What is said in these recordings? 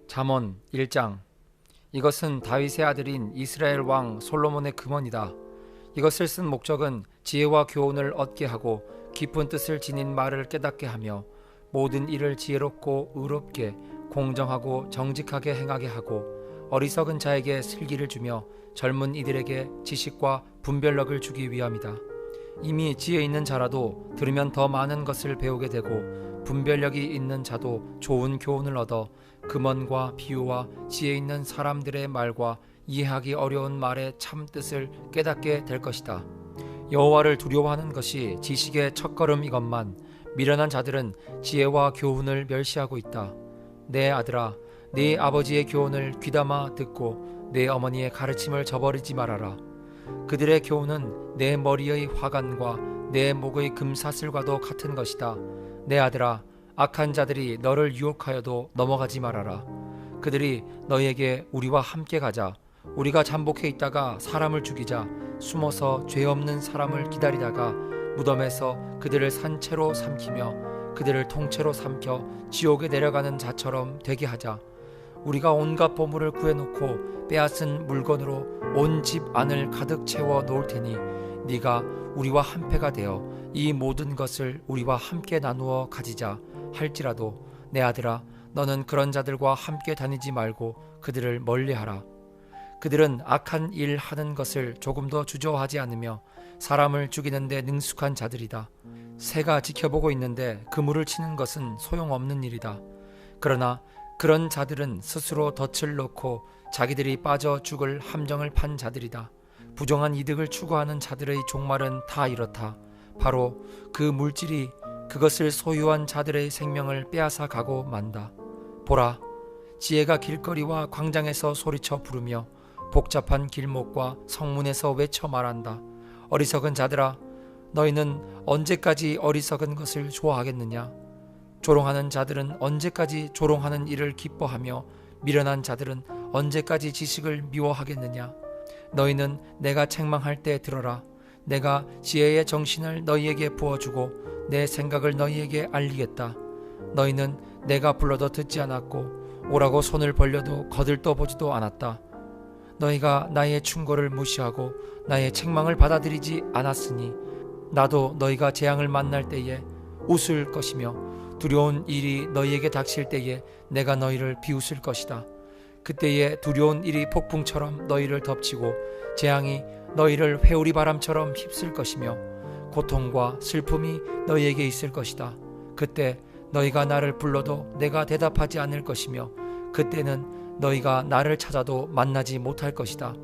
잠언 1장. 이것은 다윗의 아들인 이스라엘 왕 솔로몬의 금언이다. 이것을 쓴 목적은 지혜와 교훈을 얻게 하고 깊은 뜻을 지닌 말을 깨닫게 하며 모든 일을 지혜롭고 의롭게 공정하고 정직하게 행하게 하고 어리석은 자에게 슬기를 주며 젊은 이들에게 지식과 분별력을 주기 위함이다. 이미 지혜 있는 자라도 들으면 더 많은 것을 배우게 되고 분별력이 있는 자도 좋은 교훈을 얻어 금언과 비유와 지혜 있는 사람들의 말과 이해하기 어려운 말의 참 뜻을 깨닫게 될 것이다. 여호와를 두려워하는 것이 지식의 첫걸음이건만 미련한 자들은 지혜와 교훈을 멸시하고 있다. 내 아들아, 네 아버지의 교훈을 귀담아 듣고 내 어머니의 가르침을 저버리지 말아라. 그들의 교훈은 내 머리의 화관과 내 목의 금사슬과도 같은 것이다. 내 아들아, 악한 자들이 너를 유혹하여도 넘어가지 말아라. 그들이 너에게 우리와 함께 가자, 우리가 잠복해 있다가 사람을 죽이자, 숨어서 죄 없는 사람을 기다리다가 무덤에서 그들을 산채로 삼키며 그들을 통째로 삼켜 지옥에 내려가는 자처럼 되게 하자. 우리가 온갖 보물을 구해놓고 빼앗은 물건으로 온 집 안을 가득 채워 놓을 테니 네가 우리와 한패가 되어 이 모든 것을 우리와 함께 나누어 가지자 할지라도 내 아들아, 너는 그런 자들과 함께 다니지 말고 그들을 멀리하라. 그들은 악한 일 하는 것을 조금도 주저하지 않으며 사람을 죽이는 데 능숙한 자들이다. 새가 지켜보고 있는데 그물을 치는 것은 소용없는 일이다. 그러나 그런 자들은 스스로 덫을 놓고 자기들이 빠져 죽을 함정을 판 자들이다. 부정한 이득을 추구하는 자들의 종말은 다 이렇다. 바로 그 물질이 그것을 소유한 자들의 생명을 빼앗아 가고 만다. 보라, 지혜가 길거리와 광장에서 소리쳐 부르며 복잡한 길목과 성문에서 외쳐 말한다. 어리석은 자들아, 너희는 언제까지 어리석은 것을 좋아하겠느냐? 조롱하는 자들은 언제까지 조롱하는 일을 기뻐하며 미련한 자들은 언제까지 지식을 미워하겠느냐? 너희는 내가 책망할 때 들어라. 내가 지혜의 정신을 너희에게 부어주고 내 생각을 너희에게 알리겠다. 너희는 내가 불러도 듣지 않았고 오라고 손을 벌려도 거들떠 보지도 않았다. 너희가 나의 충고를 무시하고 나의 책망을 받아들이지 않았으니 나도 너희가 재앙을 만날 때에 웃을 것이며 두려운 일이 너희에게 닥칠 때에 내가 너희를 비웃을 것이다. 그때에 두려운 일이 폭풍처럼 너희를 덮치고 재앙이 너희를 회오리 바람처럼 휩쓸 것이며 고통과 슬픔이 너희에게 있을 것이다. 그때 너희가 나를 불러도 내가 대답하지 않을 것이며 그때는 너희가 나를 찾아도 만나지 못할 것이다.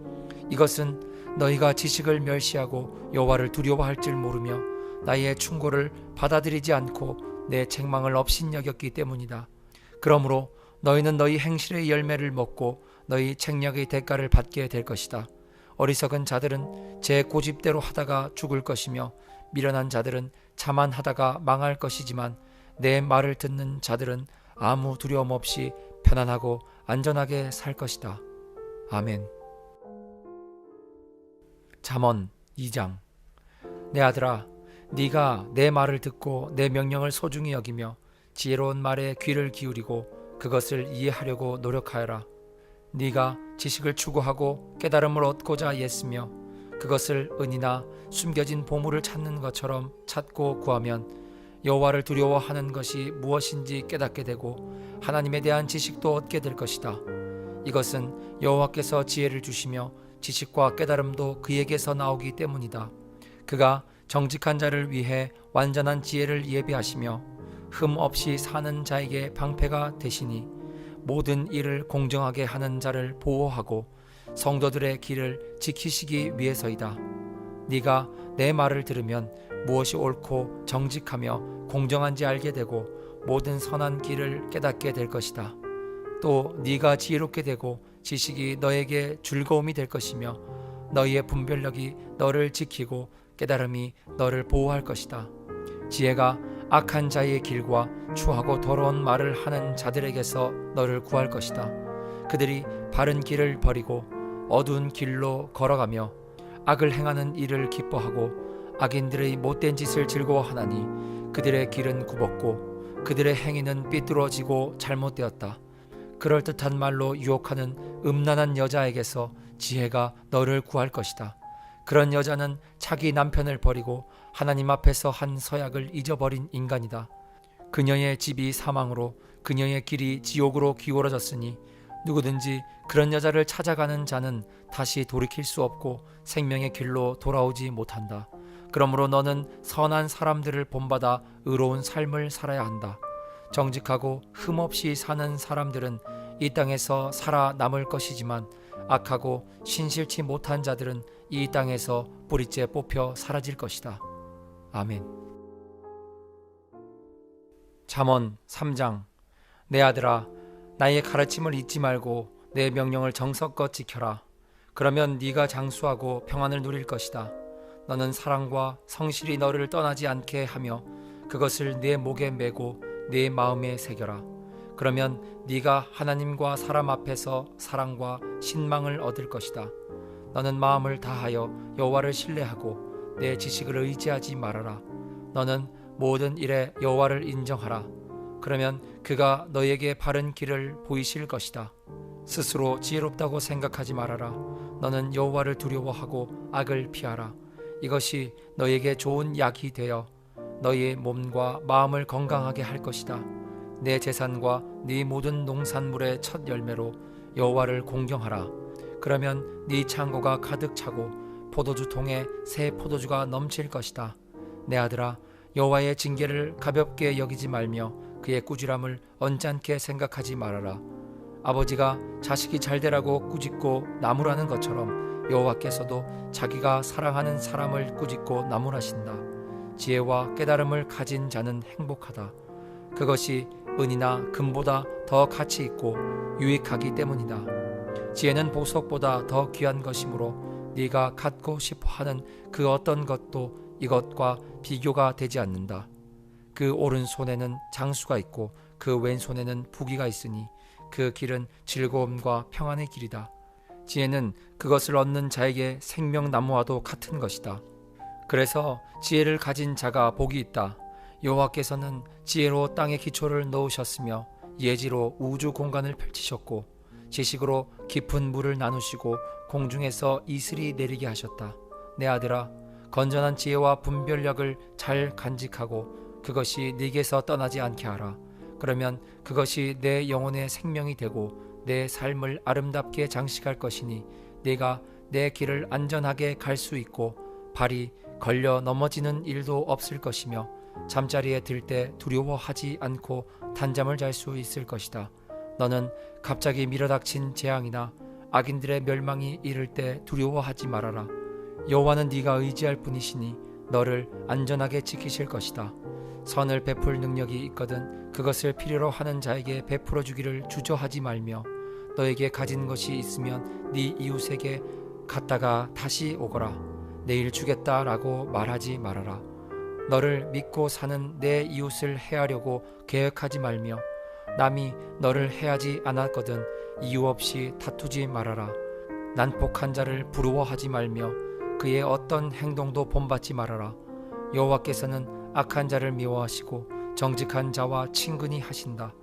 이것은 너희가 지식을 멸시하고 여호와를 두려워할 줄 모르며 나의 충고를 받아들이지 않고 내 책망을 업신여겼기 때문이다. 그러므로 너희는 너희 행실의 열매를 먹고 너희 책략의 대가를 받게 될 것이다. 어리석은 자들은 제 고집대로 하다가 죽을 것이며 미련한 자들은 자만하다가 망할 것이지만 내 말을 듣는 자들은 아무 두려움 없이 편안하고 안전하게 살 것이다. 아멘. 잠언 2장. 내 아들아, 네가 내 말을 듣고 내 명령을 소중히 여기며 지혜로운 말에 귀를 기울이고 그것을 이해하려고 노력하여라. 네가 지식을 추구하고 깨달음을 얻고자 애쓰며 그것을 은이나 숨겨진 보물을 찾는 것처럼 찾고 구하면 여호와를 두려워하는 것이 무엇인지 깨닫게 되고 하나님에 대한 지식도 얻게 될 것이다. 이것은 여호와께서 지혜를 주시며 지식과 깨달음도 그에게서 나오기 때문이다. 그가 정직한 자를 위해 완전한 지혜를 예비하시며 흠 없이 사는 자에게 방패가 되시니 모든 일을 공정하게 하는 자를 보호하고 성도들의 길을 지키시기 위해서이다. 네가 내 말을 들으면 무엇이 옳고 정직하며 공정한지 알게 되고 모든 선한 길을 깨닫게 될 것이다. 또 네가 지혜롭게 되고 지식이 너에게 즐거움이 될 것이며 너희의 분별력이 너를 지키고 깨달음이 너를 보호할 것이다. 지혜가 악한 자의 길과 추하고 더러운 말을 하는 자들에게서 너를 구할 것이다. 그들이 바른 길을 버리고 어두운 길로 걸어가며 악을 행하는 일을 기뻐하고 악인들의 못된 짓을 즐거워하나니 그들의 길은 굽었고 그들의 행위는 삐뚤어지고 잘못되었다. 그럴듯한 말로 유혹하는 음란한 여자에게서 지혜가 너를 구할 것이다. 그런 여자는 자기 남편을 버리고 하나님 앞에서 한 서약을 잊어버린 인간이다. 그녀의 집이 사망으로 그녀의 길이 지옥으로 기울어졌으니 누구든지 그런 여자를 찾아가는 자는 다시 돌이킬 수 없고 생명의 길로 돌아오지 못한다. 그러므로 너는 선한 사람들을 본받아 의로운 삶을 살아야 한다. 정직하고 흠없이 사는 사람들은 이 땅에서 살아남을 것이지만 악하고 신실치 못한 자들은 이 땅에서 뿌리째 뽑혀 사라질 것이다. 아멘. 잠언 3장. 내 아들아, 나의 가르침을 잊지 말고 내 명령을 정성껏 지켜라. 그러면 네가 장수하고 평안을 누릴 것이다. 너는 사랑과 성실이 너를 떠나지 않게 하며 그것을 네 목에 메고 네 마음에 새겨라. 그러면 네가 하나님과 사람 앞에서 사랑과 신망을 얻을 것이다. 너는 마음을 다하여 여호와를 신뢰하고 내 지식을 의지하지 말아라. 너는 모든 일에 여호와를 인정하라. 그러면 그가 너에게 바른 길을 보이실 것이다. 스스로 지혜롭다고 생각하지 말아라. 너는 여호와를 두려워하고 악을 피하라. 이것이 너에게 좋은 약이 되어 너희의 몸과 마음을 건강하게 할 것이다. 내 재산과 네 모든 농산물의 첫 열매로 여호와를 공경하라. 그러면 네 창고가 가득 차고 포도주 통에 새 포도주가 넘칠 것이다. 내 아들아, 여호와의 징계를 가볍게 여기지 말며 그의 꾸지람을 언짢게 생각하지 말아라. 아버지가 자식이 잘되라고 꾸짖고 나무라는 것처럼 여호와께서도 자기가 사랑하는 사람을 꾸짖고 나무라신다. 지혜와 깨달음을 가진 자는 행복하다. 그것이 은이나 금보다 더 가치 있고 유익하기 때문이다. 지혜는 보석보다 더 귀한 것이므로 네가 갖고 싶어하는 그 어떤 것도 이것과 비교가 되지 않는다. 그 오른손에는 장수가 있고 그 왼손에는 부귀가 있으니 그 길은 즐거움과 평안의 길이다. 지혜는 그것을 얻는 자에게 생명나무와도 같은 것이다. 그래서 지혜를 가진 자가 복이 있다. 여호와께서는 지혜로 땅의 기초를 놓으셨으며 예지로 우주 공간을 펼치셨고 지식으로 깊은 물을 나누시고 공중에서 이슬이 내리게 하셨다. 내 아들아, 건전한 지혜와 분별력을 잘 간직하고 그것이 네게서 떠나지 않게 하라. 그러면 그것이 내 영혼의 생명이 되고 내 삶을 아름답게 장식할 것이니 네가 내 길을 안전하게 갈 수 있고 발이 걸려 넘어지는 일도 없을 것이며 잠자리에 들 때 두려워하지 않고 단잠을 잘 수 있을 것이다. 너는 갑자기 밀어닥친 재앙이나 악인들의 멸망이 이를 때 두려워하지 말아라. 여호와는 네가 의지할 분이시니 너를 안전하게 지키실 것이다. 선을 베풀 능력이 있거든 그것을 필요로 하는 자에게 베풀어 주기를 주저하지 말며 너에게 가진 것이 있으면 네 이웃에게 갔다가 다시 오거라. 내일 주겠다라고 말하지 말아라. 너를 믿고 사는 내 이웃을 해하려고 계획하지 말며 남이 너를 해하지 않았거든 이유 없이 다투지 말아라. 난폭한 자를 부러워하지 말며 그의 어떤 행동도 본받지 말아라. 여호와께서는 악한 자를 미워하시고 정직한 자와 친근히 하신다.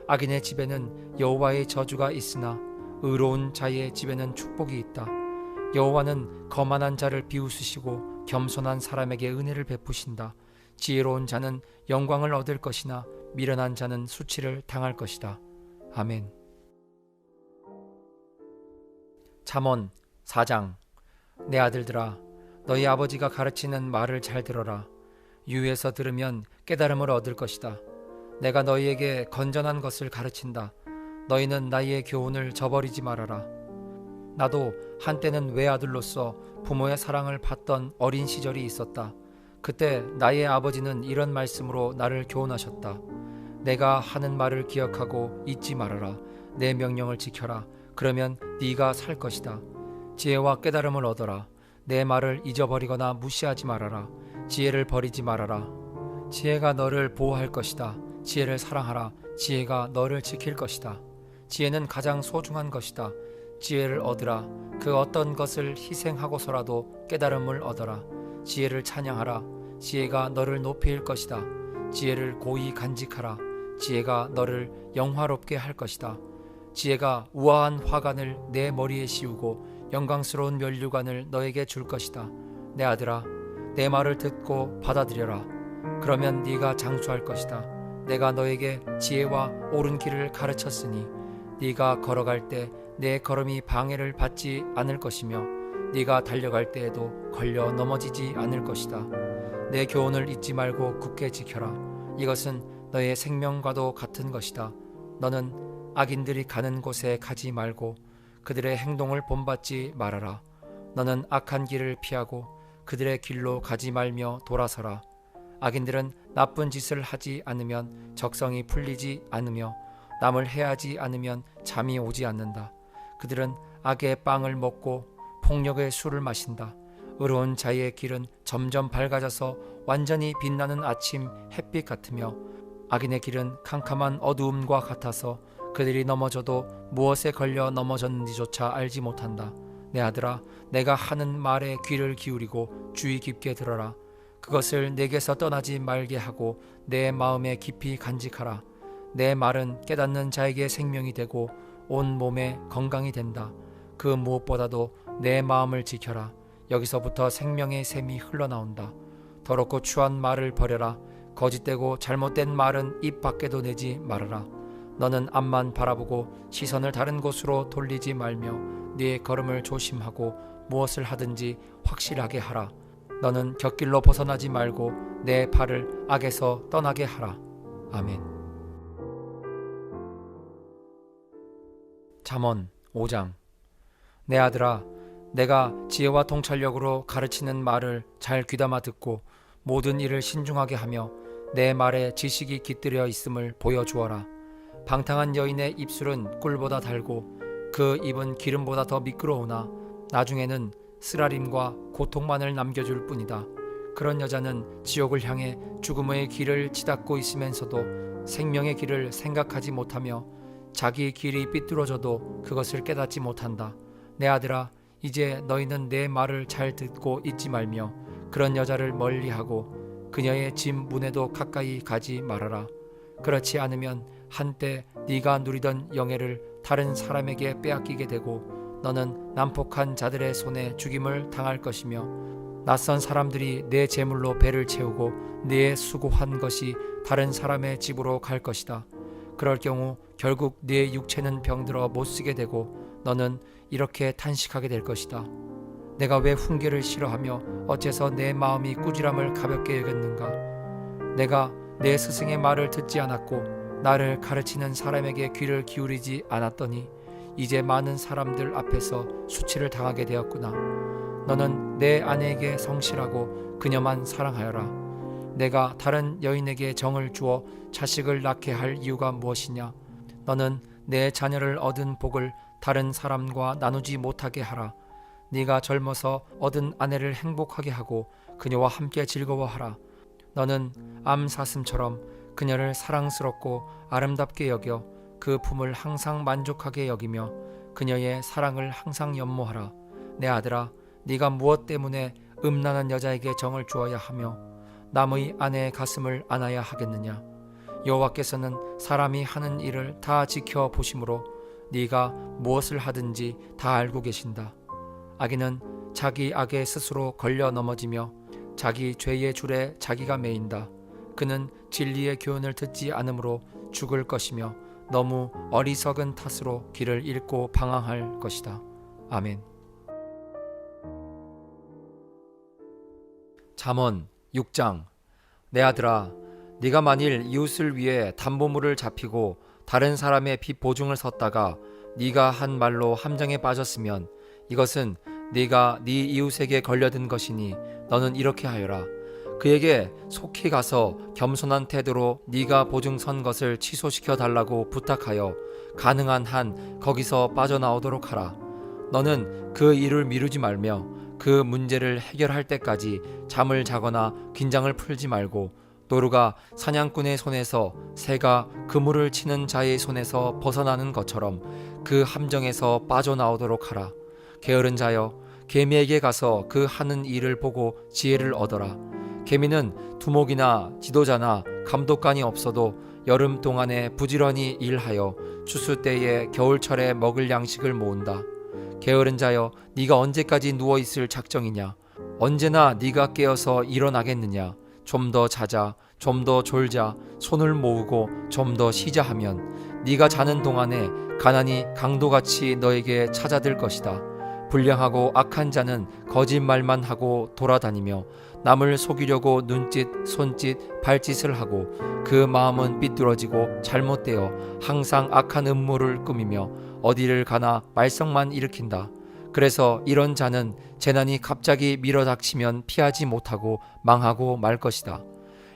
악인의 집에는 여호와의 저주가 있으나 의로운 자의 집에는 축복이 있다. 여호와는 거만한 자를 비웃으시고 겸손한 사람에게 은혜를 베푸신다. 지혜로운 자는 영광을 얻을 것이나 미련한 자는 수치를 당할 것이다. 아멘. 잠언 4장. 내 아들들아, 너희 아버지가 가르치는 말을 잘 들어라. 유에서 들으면 깨달음을 얻을 것이다. 내가 너희에게 건전한 것을 가르친다. 너희는 나의 교훈을 저버리지 말아라. 나도 한때는 외아들로서 부모의 사랑을 받던 어린 시절이 있었다. 그때 나의 아버지는 이런 말씀으로 나를 교훈하셨다. 내가 하는 말을 기억하고 잊지 말아라. 내 명령을 지켜라. 그러면 네가 살 것이다. 지혜와 깨달음을 얻어라. 내 말을 잊어버리거나 무시하지 말아라. 지혜를 버리지 말아라. 지혜가 너를 보호할 것이다. 지혜를 사랑하라. 지혜가 너를 지킬 것이다. 지혜는 가장 소중한 것이다. 지혜를 얻으라. 그 어떤 것을 희생하고서라도 깨달음을 얻어라. 지혜를 찬양하라. 지혜가 너를 높일 것이다. 지혜를 고이 간직하라. 지혜가 너를 영화롭게 할 것이다. 지혜가 우아한 화관을 내 머리에 씌우고 영광스러운 면류관을 너에게 줄 것이다. 내 아들아, 내 말을 듣고 받아들여라. 그러면 네가 장수할 것이다. 내가 너에게 지혜와 옳은 길을 가르쳤으니 네가 걸어갈 때 내 걸음이 방해를 받지 않을 것이며 네가 달려갈 때에도 걸려 넘어지지 않을 것이다. 내 교훈을 잊지 말고 굳게 지켜라. 이것은 너의 생명과도 같은 것이다. 너는 악인들이 가는 곳에 가지 말고 그들의 행동을 본받지 말아라. 너는 악한 길을 피하고 그들의 길로 가지 말며 돌아서라. 악인들은 나쁜 짓을 하지 않으면 적성이 풀리지 않으며 남을 해하지 않으면 잠이 오지 않는다. 그들은 악의 빵을 먹고 폭력의 술을 마신다. 의로운 자의 길은 점점 밝아져서 완전히 빛나는 아침 햇빛 같으며 악인의 길은 캄캄한 어두움과 같아서 그들이 넘어져도 무엇에 걸려 넘어졌는지조차 알지 못한다. 내 아들아, 내가 하는 말에 귀를 기울이고 주의 깊게 들어라. 그것을 내게서 떠나지 말게 하고 내 마음에 깊이 간직하라. 내 말은 깨닫는 자에게 생명이 되고 온 몸에 건강이 된다. 그 무엇보다도 내 마음을 지켜라. 여기서부터 생명의 샘이 흘러나온다. 더럽고 추한 말을 버려라. 거짓되고 잘못된 말은 입 밖에도 내지 말아라. 너는 앞만 바라보고 시선을 다른 곳으로 돌리지 말며 네 걸음을 조심하고 무엇을 하든지 확실하게 하라. 너는 곁길로 벗어나지 말고 내 발을 악에서 떠나게 하라. 아멘. 잠언 5장. 내 아들아, 내가 지혜와 통찰력으로 가르치는 말을 잘 귀담아 듣고 모든 일을 신중하게 하며 내 말에 지식이 깃들여 있음을 보여주어라. 방탕한 여인의 입술은 꿀보다 달고 그 입은 기름보다 더 미끄러우나 나중에는 쓰라림과 고통만을 남겨줄 뿐이다. 그런 여자는 지옥을 향해 죽음의 길을 치닫고 있으면서도 생명의 길을 생각하지 못하며 자기 길이 삐뚤어져도 그것을 깨닫지 못한다. 내 아들아, 이제 너희는 내 말을 잘 듣고 잊지 말며 그런 여자를 멀리하고 그녀의 집 문에도 가까이 가지 말아라. 그렇지 않으면 한때 네가 누리던 영예를 다른 사람에게 빼앗기게 되고 너는 난폭한 자들의 손에 죽임을 당할 것이며 낯선 사람들이 내 재물로 배를 채우고 네 수고한 것이 다른 사람의 집으로 갈 것이다. 그럴 경우 결국 네 육체는 병들어 못쓰게 되고 너는 이렇게 탄식하게 될 것이다. 내가 왜 훈계를 싫어하며 어째서 내 마음이 꾸지람을 가볍게 여겼는가? 내가 내 스승의 말을 듣지 않았고 나를 가르치는 사람에게 귀를 기울이지 않았더니 이제 많은 사람들 앞에서 수치를 당하게 되었구나. 너는 내 아내에게 성실하고 그녀만 사랑하여라. 내가 다른 여인에게 정을 주어 자식을 낳게 할 이유가 무엇이냐? 너는 내 자녀를 얻은 복을 다른 사람과 나누지 못하게 하라. 네가 젊어서 얻은 아내를 행복하게 하고 그녀와 함께 즐거워하라. 너는 암사슴처럼 그녀를 사랑스럽고 아름답게 여겨 그 품을 항상 만족하게 여기며 그녀의 사랑을 항상 연모하라. 내 아들아, 네가 무엇 때문에 음란한 여자에게 정을 주어야 하며 남의 아내의 가슴을 안아야 하겠느냐? 여호와께서는 사람이 하는 일을 다 지켜보심으로 네가 무엇을 하든지 다 알고 계신다. 악인은 자기 악에 스스로 걸려 넘어지며 자기 죄의 줄에 자기가 매인다. 그는 진리의 교훈을 듣지 않으므로 죽을 것이며 너무 어리석은 탓으로 길을 잃고 방황할 것이다. 아멘. 잠언 6장. 내 아들아, 네가 만일 이웃을 위해 담보물을 잡히고 다른 사람의 빚 보증을 섰다가 네가 한 말로 함정에 빠졌으면 이것은 네가 네 이웃에게 걸려든 것이니 너는 이렇게 하여라. 그에게 속히 가서 겸손한 태도로 네가 보증 선 것을 취소시켜 달라고 부탁하여 가능한 한 거기서 빠져나오도록 하라. 너는 그 일을 미루지 말며 그 문제를 해결할 때까지 잠을 자거나 긴장을 풀지 말고 노루가 사냥꾼의 손에서 새가 그물을 치는 자의 손에서 벗어나는 것처럼 그 함정에서 빠져나오도록 하라. 게으른 자여, 개미에게 가서 그 하는 일을 보고 지혜를 얻어라. 개미는 두목이나 지도자나 감독관이 없어도 여름 동안에 부지런히 일하여 추수 때에 겨울철에 먹을 양식을 모은다. 게으른 자여, 네가 언제까지 누워 있을 작정이냐? 언제나 네가 깨어서 일어나겠느냐? 좀 더 자자, 좀 더 졸자, 손을 모으고 좀 더 쉬자 하면 네가 자는 동안에 가난이 강도같이 너에게 찾아들 것이다. 불량하고 악한 자는 거짓말만 하고 돌아다니며 남을 속이려고 눈짓, 손짓, 발짓을 하고 그 마음은 삐뚤어지고 잘못되어 항상 악한 음모를 꾸미며 어디를 가나 말썽만 일으킨다. 그래서 이런 자는 재난이 갑자기 밀어닥치면 피하지 못하고 망하고 말 것이다.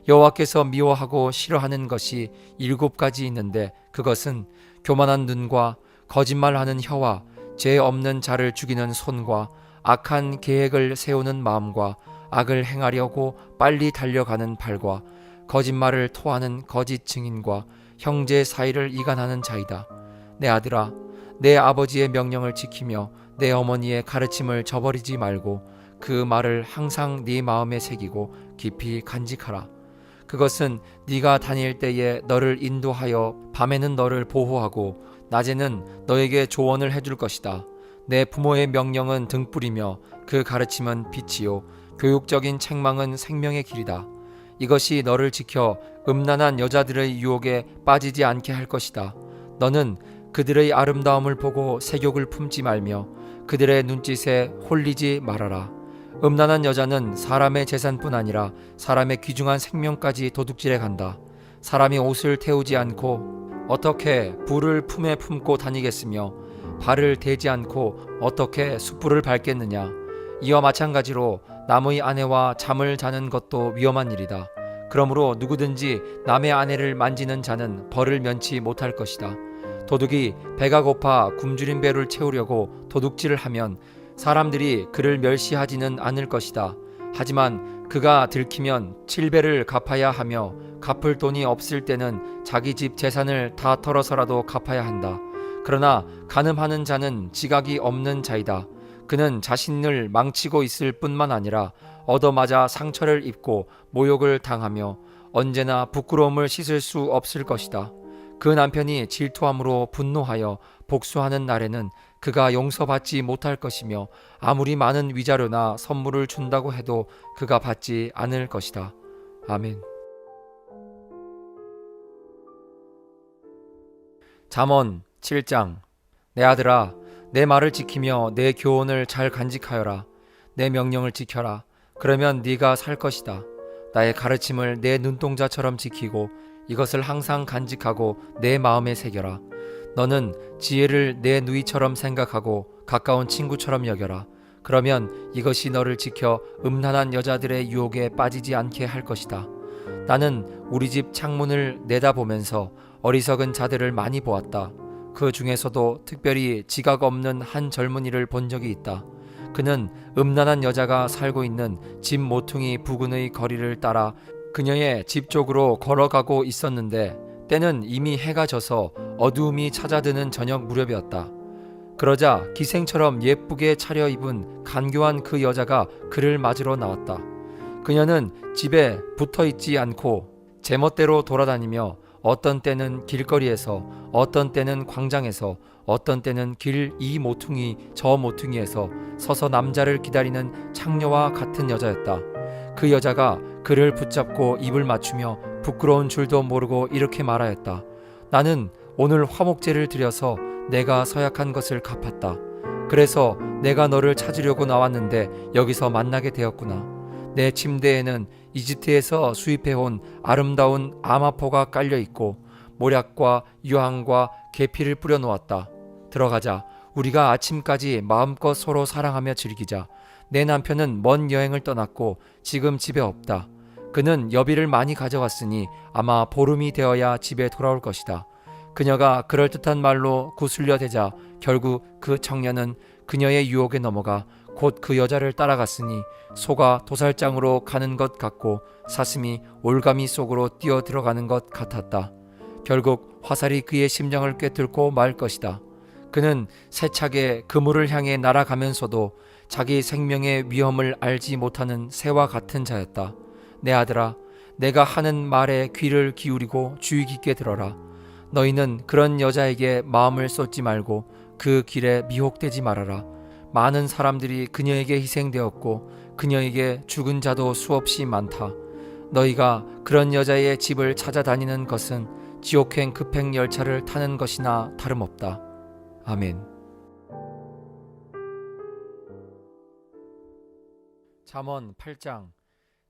여호와께서 미워하고 싫어하는 것이 7가지 있는데 그것은 교만한 눈과 거짓말하는 혀와 죄 없는 자를 죽이는 손과 악한 계획을 세우는 마음과 악을 행하려고 빨리 달려가는 발과 거짓말을 토하는 거짓 증인과 형제 사이를 이간하는 자이다. 내 아들아, 내 아버지의 명령을 지키며 내 어머니의 가르침을 저버리지 말고 그 말을 항상 네 마음에 새기고 깊이 간직하라. 그것은 네가 다닐 때에 너를 인도하여 밤에는 너를 보호하고 낮에는 너에게 조언을 해줄 것이다. 내 부모의 명령은 등불이며 그 가르침은 빛이요 교육적인 책망은 생명의 길이다. 이것이 너를 지켜 음란한 여자들의 유혹에 빠지지 않게 할 것이다. 너는 그들의 아름다움을 보고 색욕을 품지 말며 그들의 눈짓에 홀리지 말아라. 음란한 여자는 사람의 재산뿐 아니라 사람의 귀중한 생명까지 도둑질해 간다. 사람이 옷을 태우지 않고 어떻게 불을 품에 품고 다니겠으며 발을 대지 않고 어떻게 숯불을 밟겠느냐. 이와 마찬가지로 남의 아내와 잠을 자는 것도 위험한 일이다. 그러므로 누구든지 남의 아내를 만지는 자는 벌을 면치 못할 것이다. 도둑이 배가 고파 굶주린 배를 채우려고 도둑질을 하면 사람들이 그를 멸시하지는 않을 것이다. 하지만 그가 들키면 7배를 갚아야 하며 갚을 돈이 없을 때는 자기 집 재산을 다 털어서라도 갚아야 한다. 그러나 간음하는 자는 지각이 없는 자이다. 그는 자신을 망치고 있을 뿐만 아니라 얻어맞아 상처를 입고 모욕을 당하며 언제나 부끄러움을 씻을 수 없을 것이다. 그 남편이 질투함으로 분노하여 복수하는 날에는 그가 용서받지 못할 것이며 아무리 많은 위자료나 선물을 준다고 해도 그가 받지 않을 것이다. 아멘. 잠언 7장. 내 아들아, 내 말을 지키며 내 교훈을 잘 간직하여라. 내 명령을 지켜라. 그러면 네가 살 것이다. 나의 가르침을 내 눈동자처럼 지키고 이것을 항상 간직하고 내 마음에 새겨라. 너는 지혜를 내 누이처럼 생각하고 가까운 친구처럼 여겨라. 그러면 이것이 너를 지켜 음란한 여자들의 유혹에 빠지지 않게 할 것이다. 나는 우리 집 창문을 내다보면서 어리석은 자들을 많이 보았다. 그 중에서도 특별히 지각 없는 한 젊은이를 본 적이 있다. 그는 음란한 여자가 살고 있는 집 모퉁이 부근의 거리를 따라 그녀의 집 쪽으로 걸어가고 있었는데 때는 이미 해가 져서 어두움이 찾아드는 저녁 무렵이었다. 그러자 기생처럼 예쁘게 차려입은 간교한 그 여자가 그를 맞으러 나왔다. 그녀는 집에 붙어있지 않고 제멋대로 돌아다니며 어떤 때는 길거리에서, 어떤 때는 광장에서, 어떤 때는 길 이 모퉁이 저 모퉁이에서 서서 남자를 기다리는 창녀와 같은 여자였다. 그 여자가 그를 붙잡고 입을 맞추며 부끄러운 줄도 모르고 이렇게 말하였다. 나는 오늘 화목제를 드려서 내가 서약한 것을 갚았다. 그래서 내가 너를 찾으려고 나왔는데 여기서 만나게 되었구나. 내 침대에는 이집트에서 수입해온 아름다운 아마포가 깔려있고 모략과 유황과 계피를 뿌려놓았다. 들어가자. 우리가 아침까지 마음껏 서로 사랑하며 즐기자. 내 남편은 먼 여행을 떠났고 지금 집에 없다. 그는 여비를 많이 가져갔으니 아마 보름이 되어야 집에 돌아올 것이다. 그녀가 그럴듯한 말로 구슬려 대자 결국 그 청년은 그녀의 유혹에 넘어가 곧 그 여자를 따라갔으니 소가 도살장으로 가는 것 같고 사슴이 올가미 속으로 뛰어 들어가는 것 같았다. 결국 화살이 그의 심장을 꿰뚫고 말 것이다. 그는 세차게 그물을 향해 날아가면서도 자기 생명의 위험을 알지 못하는 새와 같은 자였다. 내 아들아, 내가 하는 말에 귀를 기울이고 주의 깊게 들어라. 너희는 그런 여자에게 마음을 쏟지 말고 그 길에 미혹되지 말아라. 많은 사람들이 그녀에게 희생되었고 그녀에게 죽은 자도 수없이 많다. 너희가 그런 여자의 집을 찾아다니는 것은 지옥행 급행 열차를 타는 것이나 다름없다. 아멘. 잠언 8장.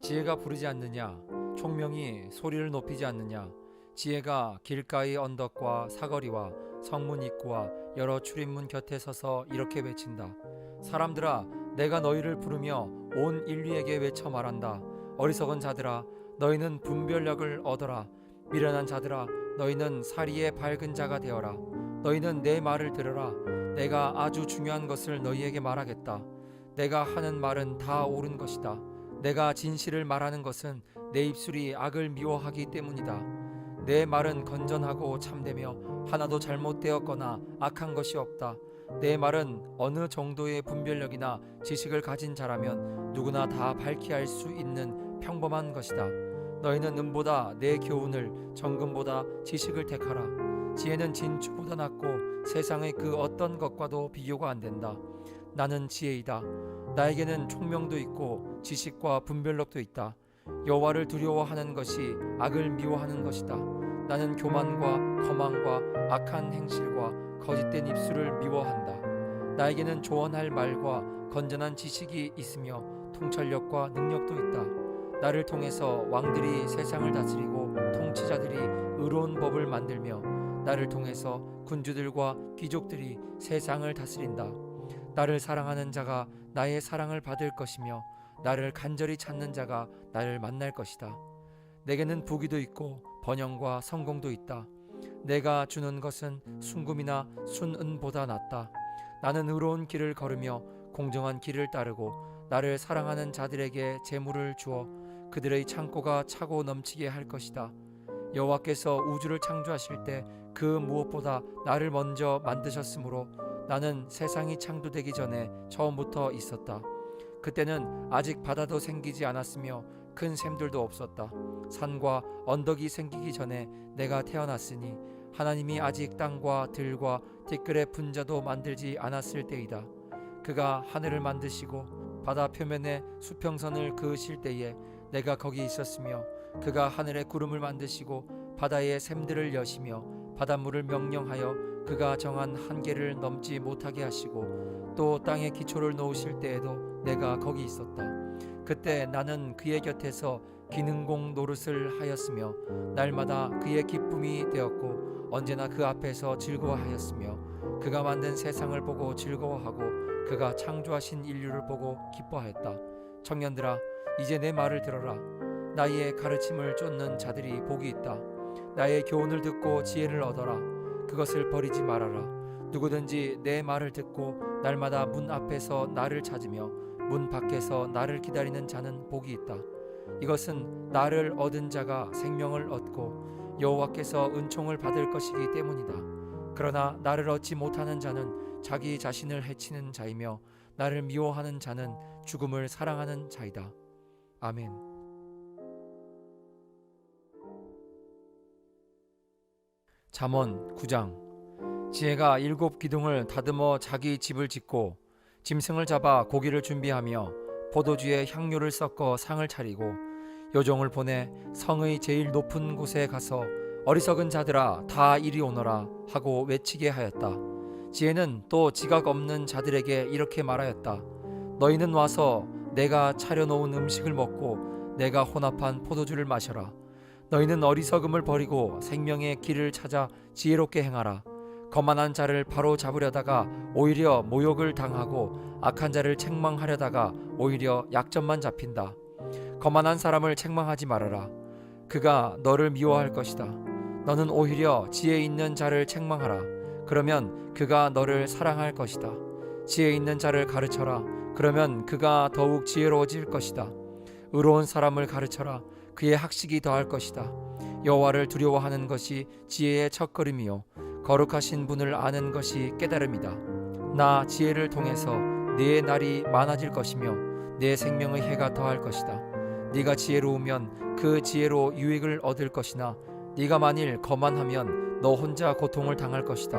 지혜가 부르지 않느냐? 총명이 소리를 높이지 않느냐? 지혜가 길가의 언덕과 사거리와 성문 입구와 여러 출입문 곁에 서서 이렇게 외친다. 사람들아, 내가 너희를 부르며 온 인류에게 외쳐 말한다. 어리석은 자들아, 너희는 분별력을 얻어라. 미련한 자들아, 너희는 사리의 밝은 자가 되어라. 너희는 내 말을 들으라. 내가 아주 중요한 것을 너희에게 말하겠다. 내가 하는 말은 다 옳은 것이다. 내가 진실을 말하는 것은 내 입술이 악을 미워하기 때문이다. 내 말은 건전하고 참되며 하나도 잘못되었거나 악한 것이 없다. 내 말은 어느 정도의 분별력이나 지식을 가진 자라면 누구나 다 밝히 알 수 있는 평범한 것이다. 너희는 은보다 내 교훈을, 정금보다 지식을 택하라. 지혜는 진주보다 낫고 세상의 그 어떤 것과도 비교가 안 된다. 나는 지혜이다. 나에게는 총명도 있고 지식과 분별력도 있다. 여호와를 두려워하는 것이 악을 미워하는 것이다. 나는 교만과 거만과 악한 행실과 거짓된 입술을 미워한다. 나에게는 조언할 말과 건전한 지식이 있으며 통찰력과 능력도 있다. 나를 통해서 왕들이 세상을 다스리고 통치자들이 의로운 법을 만들며 나를 통해서 군주들과 귀족들이 세상을 다스린다. 나를 사랑하는 자가 나의 사랑을 받을 것이며 나를 간절히 찾는 자가 나를 만날 것이다. 내게는 부귀도 있고 번영과 성공도 있다. 내가 주는 것은 순금이나 순은보다 낫다. 나는 의로운 길을 걸으며 공정한 길을 따르고 나를 사랑하는 자들에게 재물을 주어 그들의 창고가 차고 넘치게 할 것이다. 여호와께서 우주를 창조하실 때 그 무엇보다 나를 먼저 만드셨으므로 나는 세상이 창조되기 전에 처음부터 있었다. 그때는 아직 바다도 생기지 않았으며 큰 샘들도 없었다. 산과 언덕이 생기기 전에 내가 태어났으니 하나님이 아직 땅과 들과 티끌의 분자도 만들지 않았을 때이다. 그가 하늘을 만드시고 바다 표면에 수평선을 그으실 때에 내가 거기 있었으며 그가 하늘의 구름을 만드시고 바다의 샘들을 여시며 바닷물을 명령하여 그가 정한 한계를 넘지 못하게 하시고 또 땅에 기초를 놓으실 때에도 내가 거기 있었다. 그때 나는 그의 곁에서 기능공 노릇을 하였으며 날마다 그의 기쁨이 되었고 언제나 그 앞에서 즐거워하였으며 그가 만든 세상을 보고 즐거워하고 그가 창조하신 인류를 보고 기뻐하였다. 청년들아, 이제 내 말을 들어라. 나의 가르침을 쫓는 자들이 복이 있다. 나의 교훈을 듣고 지혜를 얻어라. 그것을 버리지 말아라. 누구든지 내 말을 듣고 날마다 문 앞에서 나를 찾으며 문 밖에서 나를 기다리는 자는 복이 있다. 이것은 나를 얻은 자가 생명을 얻고 여호와께서 은총을 받을 것이기 때문이다. 그러나 나를 얻지 못하는 자는 자기 자신을 해치는 자이며 나를 미워하는 자는 죽음을 사랑하는 자이다. 아멘. 잠언 9장. 지혜가 7 기둥을 다듬어 자기 집을 짓고 짐승을 잡아 고기를 준비하며 포도주에 향료를 섞어 상을 차리고 요종을 보내 성의 제일 높은 곳에 가서 어리석은 자들아 다 이리 오너라 하고 외치게 하였다. 지혜는 또 지각 없는 자들에게 이렇게 말하였다. 너희는 와서 내가 차려놓은 음식을 먹고 내가 혼합한 포도주를 마셔라. 너희는 어리석음을 버리고 생명의 길을 찾아 지혜롭게 행하라. 거만한 자를 바로 잡으려다가 오히려 모욕을 당하고 악한 자를 책망하려다가 오히려 약점만 잡힌다. 거만한 사람을 책망하지 말아라. 그가 너를 미워할 것이다. 너는 오히려 지혜 있는 자를 책망하라. 그러면 그가 너를 사랑할 것이다. 지혜 있는 자를 가르쳐라. 그러면 그가 더욱 지혜로워질 것이다. 의로운 사람을 가르쳐라. 그의 학식이 더할 것이다. 여호와를 두려워하는 것이 지혜의 첫걸음이요 거룩하신 분을 아는 것이 깨달음이다. 나 지혜를 통해서 네 날이 많아질 것이며 내 생명의 해가 더할 것이다. 네가 지혜로우면 그 지혜로 유익을 얻을 것이나 네가 만일 거만하면 너 혼자 고통을 당할 것이다.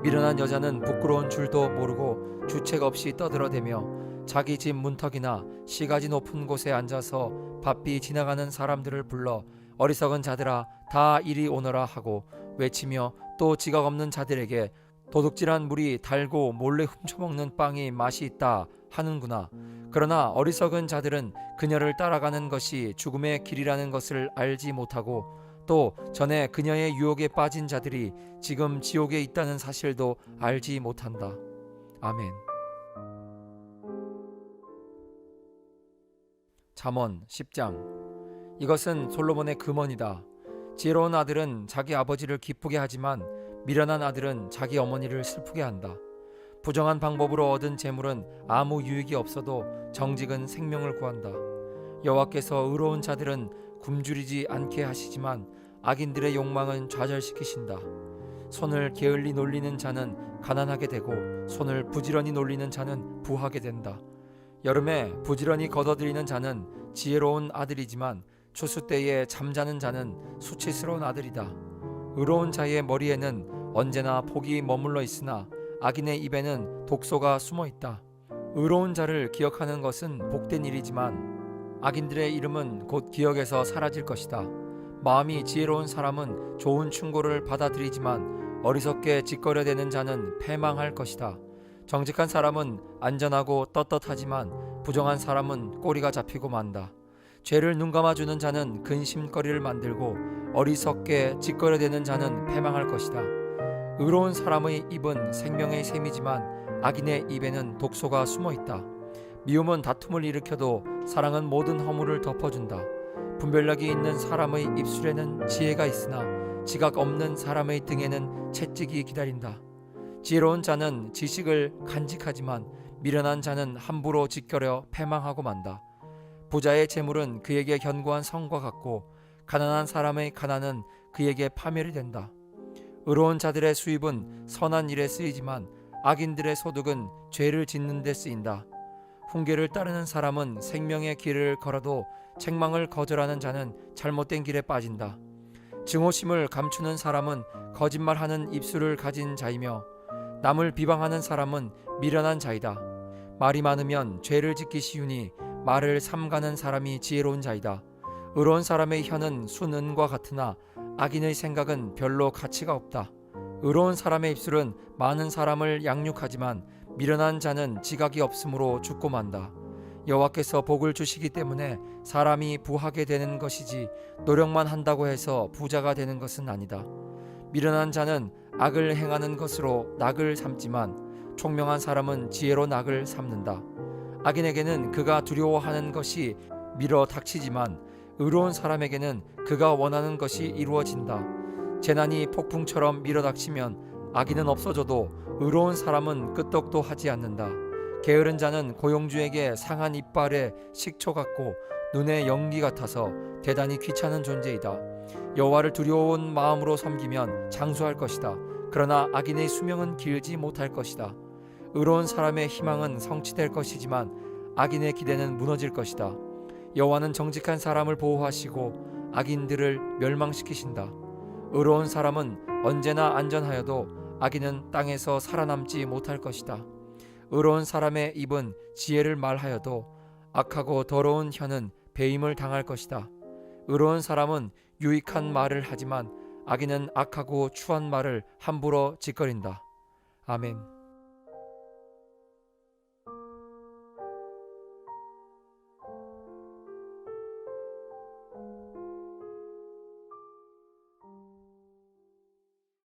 미련한 여자는 부끄러운 줄도 모르고 주책 없이 떠들어대며 자기 집 문턱이나 시가지 높은 곳에 앉아서 바삐 지나가는 사람들을 불러 어리석은 자들아 다 이리 오너라 하고 외치며 또 지각 없는 자들에게 도둑질한 물이 달고 몰래 훔쳐먹는 빵이 맛이 있다 하는구나. 그러나 어리석은 자들은 그녀를 따라가는 것이 죽음의 길이라는 것을 알지 못하고 또 전에 그녀의 유혹에 빠진 자들이 지금 지옥에 있다는 사실도 알지 못한다. 아멘. 잠언 10장. 이것은 솔로몬의 금언이다. 지혜로운 아들은 자기 아버지를 기쁘게 하지만 미련한 아들은 자기 어머니를 슬프게 한다. 부정한 방법으로 얻은 재물은 아무 유익이 없어도 정직은 생명을 구한다. 여호와께서 의로운 자들은 굶주리지 않게 하시지만 악인들의 욕망은 좌절시키신다. 손을 게을리 놀리는 자는 가난하게 되고 손을 부지런히 놀리는 자는 부하게 된다. 여름에 부지런히 걷어들이는 자는 지혜로운 아들이지만 추수 때에 잠자는 자는 수치스러운 아들이다. 의로운 자의 머리에는 언제나 복이 머물러 있으나 악인의 입에는 독소가 숨어 있다. 의로운 자를 기억하는 것은 복된 일이지만 악인들의 이름은 곧 기억에서 사라질 것이다. 마음이 지혜로운 사람은 좋은 충고를 받아들이지만 어리석게 짓거려대는 자는 패망할 것이다. 정직한 사람은 안전하고 떳떳하지만 부정한 사람은 꼬리가 잡히고 만다. 죄를 눈감아주는 자는 근심거리를 만들고 어리석게 짓거려대는 자는 패망할 것이다. 의로운 사람의 입은 생명의 샘이지만 악인의 입에는 독소가 숨어있다. 미움은 다툼을 일으켜도 사랑은 모든 허물을 덮어준다. 분별력이 있는 사람의 입술에는 지혜가 있으나 지각 없는 사람의 등에는 채찍이 기다린다. 지혜로운 자는 지식을 간직하지만 미련한 자는 함부로 짓거려 패망하고 만다. 부자의 재물은 그에게 견고한 성과 같고 가난한 사람의 가난은 그에게 파멸이 된다. 의로운 자들의 수입은 선한 일에 쓰이지만 악인들의 소득은 죄를 짓는 데 쓰인다. 훈계를 따르는 사람은 생명의 길을 걸어도 책망을 거절하는 자는 잘못된 길에 빠진다. 증오심을 감추는 사람은 거짓말하는 입술을 가진 자이며 남을 비방하는 사람은 미련한 자이다. 말이 많으면 죄를 짓기 쉬우니 말을 삼가는 사람이 지혜로운 자이다. 의로운 사람의 혀는 순은과 같으나 악인의 생각은 별로 가치가 없다. 의로운 사람의 입술은 많은 사람을 양육하지만 미련한 자는 지각이 없으므로 죽고 만다. 여호와께서 복을 주시기 때문에 사람이 부하게 되는 것이지 노력만 한다고 해서 부자가 되는 것은 아니다. 미련한 자는 악을 행하는 것으로 낙을 삼지만 총명한 사람은 지혜로 낙을 삼는다. 악인에게는 그가 두려워하는 것이 밀어 닥치지만 의로운 사람에게는 그가 원하는 것이 이루어진다. 재난이 폭풍처럼 밀어 닥치면 악인은 없어져도 의로운 사람은 끄떡도 하지 않는다. 게으른 자는 고용주에게 상한 이빨에 식초 같고 눈에 연기 같아서 대단히 귀찮은 존재이다. 여호와를 두려운 마음으로 섬기면 장수할 것이다. 그러나 악인의 수명은 길지 못할 것이다. 의로운 사람의 희망은 성취될 것이지만 악인의 기대는 무너질 것이다. 여호와는 정직한 사람을 보호하시고 악인들을 멸망시키신다. 의로운 사람은 언제나 안전하여도 악인은 땅에서 살아남지 못할 것이다. 의로운 사람의 입은 지혜를 말하여도 악하고 더러운 혀는 배임을 당할 것이다. 의로운 사람은 유익한 말을 하지만 악인은 악하고 추한 말을 함부로 짓거린다. 아멘.